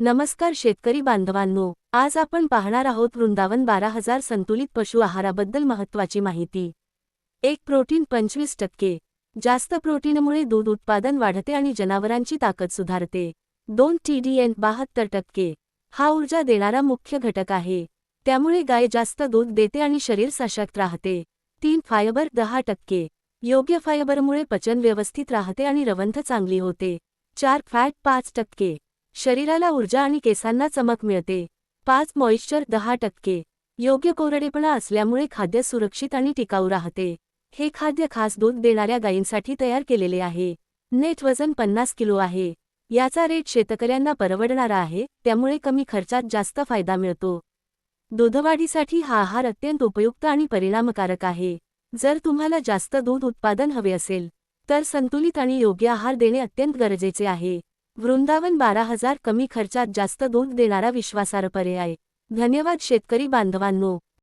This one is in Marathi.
नमस्कार शेतकरी बांधवांनो, आज आपण पाहणार आहोत वृंदावन 12,000 संतुलित पशु आहाराबद्दल महत्त्वाची माहिती। एक प्रोटीन 25%। जास्त प्रोटीनमुळे दूध उत्पादन वाढते आणि जनावरांची ताकद सुधारते। 2 TDN 72%। हा ऊर्जा देणारा मुख्य घटक आहे, त्यामुळे गाय जास्त दूध देते आणि शरीर सशक्त राहते। 3 फायबर 10%। योग्य फायबरमुळे पचन व्यवस्थित राहते आणि रवंथ चांगली होते। 4 फॅट 5%। शरीराला ऊर्जा आणि केसांना चमक मिळते। 5 मॉइश्चर 10%। योग्य कोरडेपणा असल्यामुळे खाद्य सुरक्षित आणि टिकाऊ राहते। हे खाद्य खास दूध देणाऱ्या गायींसाठी तयार केलेले आहे। नेट वजन 50 किलो आहे। याचा रेट शेतकऱ्यांना परवडणारा आहे, त्यामुळे कमी खर्चात जास्त फायदा मिळतो। दूधवाढीसाठी हा आहार अत्यंत उपयुक्त आणि परिणामकारक आहे। जर तुम्हाला जास्त दूध उत्पादन हवे असेल, तर संतुलित आणि योग्य आहार देणे अत्यंत गरजेचे आहे। वृंदावन 12,000 कमी खर्चात जास्त दूध देणारा विश्वासार्ह पर्याय। धन्यवाद शेतकरी बांधवांनो।